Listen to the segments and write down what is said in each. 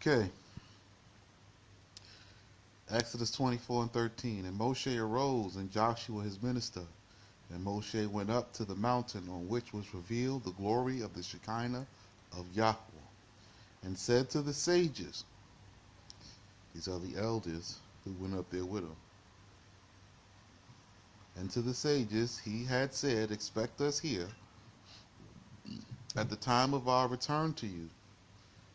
Okay, Exodus 24 and 13. And Moshe arose, and Joshua his minister. And Moshe went up to the mountain on which was revealed the glory of the Shekinah of Yahweh, and said to the sages, these are the elders who went up there with him, and to the sages he had said, expect us here at the time of our return to you.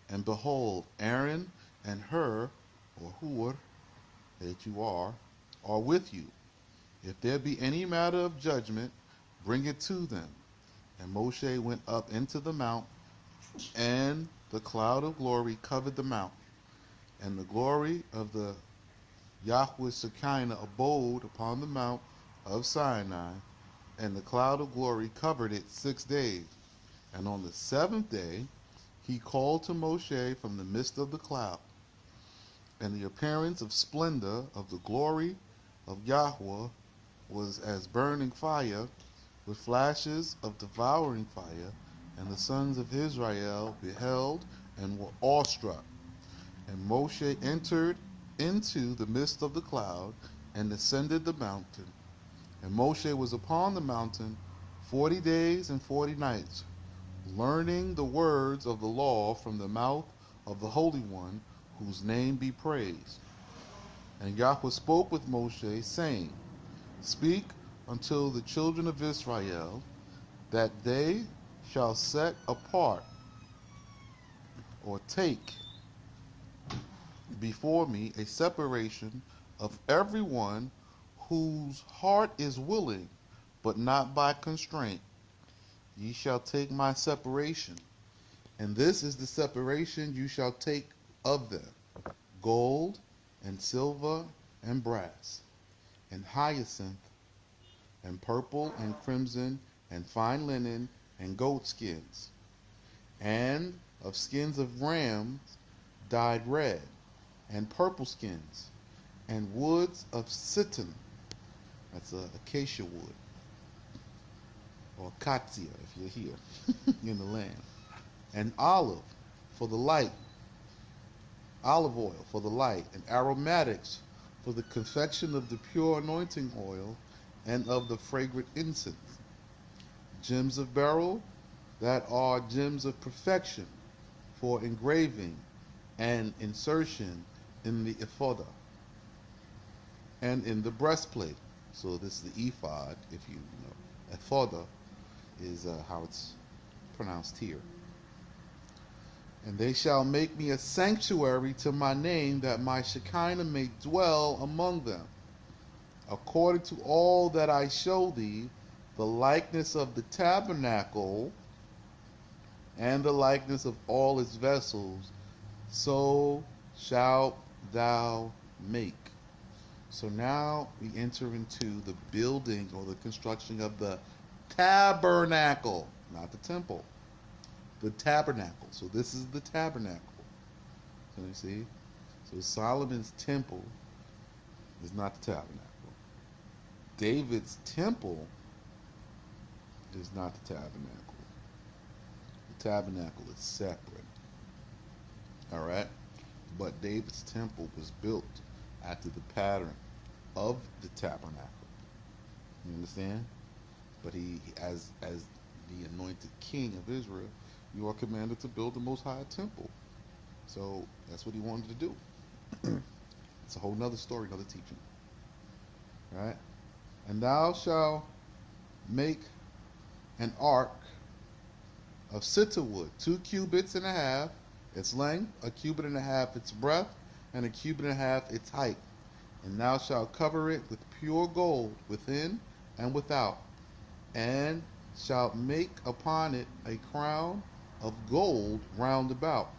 And behold, Aaron and Hur, or Hur, that you are with you. If there be any matter of judgment, bring it to them. And Moshe went up into the mount, and the cloud of glory covered the mount. And the glory of the Yahweh Shekinah abode upon the mount of Sinai, and the cloud of glory covered it 6 days. And on the seventh day he called to Moshe from the midst of the cloud. And the appearance of splendor of the glory of Yahweh was as burning fire, with flashes of devouring fire. And the sons of Israel beheld and were awestruck. And Moshe entered into the midst of the cloud, and ascended the mountain. And Moshe was upon the mountain 40 days and 40 nights, learning the words of the law from the mouth of the Holy One, whose name be praised. And Yahweh spoke with Moshe, saying, speak unto the children of Israel, that they shall set apart, or take before me a separation of everyone whose heart is willing, but not by constraint. Ye shall take my separation, and this is the separation you shall take of them: gold and silver and brass, and hyacinth, and purple and crimson, and fine linen, and goat skins, and of skins of rams dyed red, and purple skins, and woods of sittim, that's a acacia wood, or acacia if you're here in the land, and olive for the light, olive oil for the light, and aromatics for the confection of the pure anointing oil and of the fragrant incense, gems of beryl that are gems of perfection for engraving and insertion in the ephod and in the breastplate. So this is the ephod, if you know. Ephod is how it's pronounced here. And they shall make me a sanctuary to my name, that my Shekinah may dwell among them. According to all that I show thee, the likeness of the tabernacle and the likeness of all its vessels, so shalt thou make. So now we enter into the building or the construction of the tabernacle, not the temple. The tabernacle. So this is the tabernacle. So you see? So Solomon's temple is not the tabernacle. David's temple is not the tabernacle. The tabernacle is separate. Alright? But David's temple was built after the pattern of the tabernacle. You understand? But he, as the anointed king of Israel, you are commanded to build the Most High temple. So that's what he wanted to do. It's a whole nother story, another teaching. Right? And thou shalt make an ark of cedar wood, 2 cubits and a half its length, 1 cubit and a half its breadth, and 1 cubit and a half its height. And thou shalt cover it with pure gold within and without, and shalt make upon it a crown of gold round about.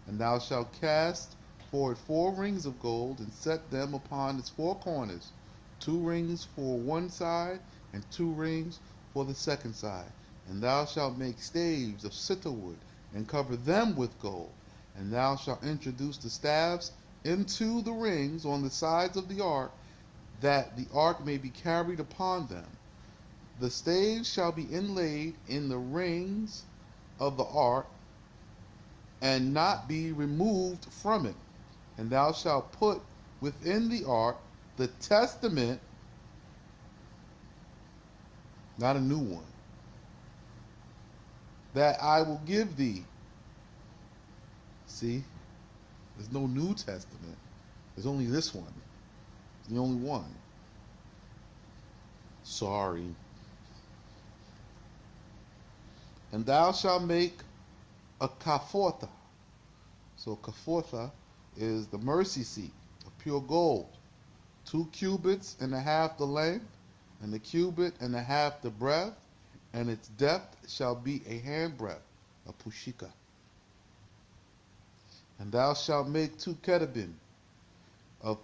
And thou shalt cast for it 4 rings of gold, and set them upon its 4 corners, 2 rings for one side, and 2 rings for the second side. And thou shalt make staves of cedar wood, and cover them with gold. And thou shalt introduce the staves into the rings on the sides of the ark, that the ark may be carried upon them. The staves shall be inlaid in the rings of the ark, and not be removed from it. And thou shalt put within the ark the testament, not a new one, that I will give thee. See, there's no New Testament. There's only this one. It's the only one. Sorry. And thou shalt make a kaphortha. So kaphortha is the mercy seat of pure gold, 2 cubits and a half the length, and a cubit and a half the breadth, and its depth shall be a handbreadth, a pushika. And thou shalt make 2 cherubim of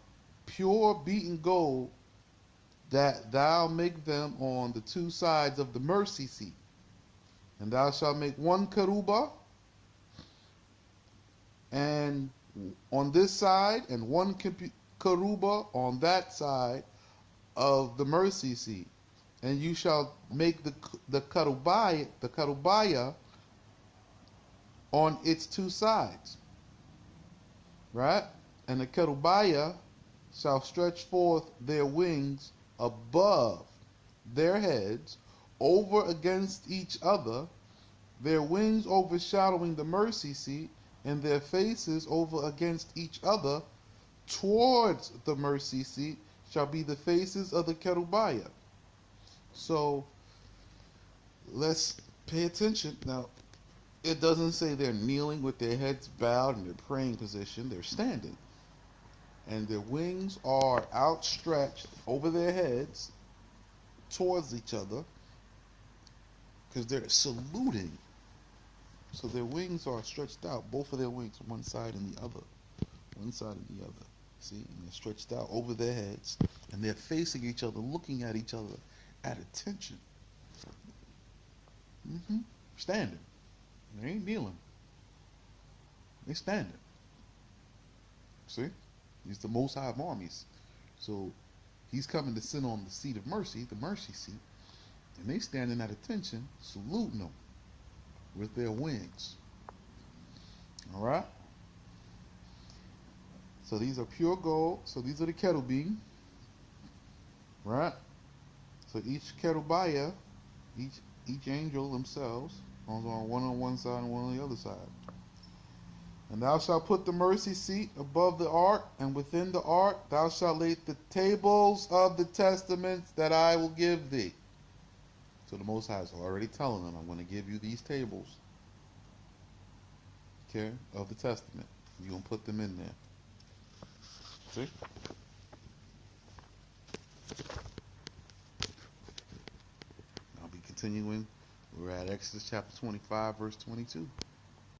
pure beaten gold, that thou make them on the 2 sides of the mercy seat. And thou shalt make 1 keruba, and on this side, and 1 keruba on that side of the mercy seat. And you shall make the kerubaya on its 2 sides, right? And the kerubaya shall stretch forth their wings above their heads, over against each other, their wings overshadowing the mercy seat, and their faces over against each other. Towards the mercy seat shall be the faces of the kerubaya. So let's pay attention. Now, it doesn't say they're kneeling with their heads bowed in their praying position. They're standing. And their wings are outstretched over their heads towards each other, because they're saluting. So their wings are stretched out, both of their wings, one side and the other. One side and the other. See? And they're stretched out over their heads, and they're facing each other, looking at each other at attention. Standing. They ain't kneeling. They standing. See? He's the Most High of armies. So he's coming to sit on the seat of mercy, the mercy seat, and they standing at attention, saluting them with their wings. All right? So these are pure gold. So these are the cherubim. Right? So each cherubia, each angel themselves, on one side and one on the other side. And thou shalt put the mercy seat above the ark, and within the ark thou shalt lay the tables of the testaments that I will give thee. So the Most High is already telling them, I'm going to give you these tables, okay, of the testament. You're going to put them in there. See? I'll be continuing. We're at Exodus chapter 25, verse 22.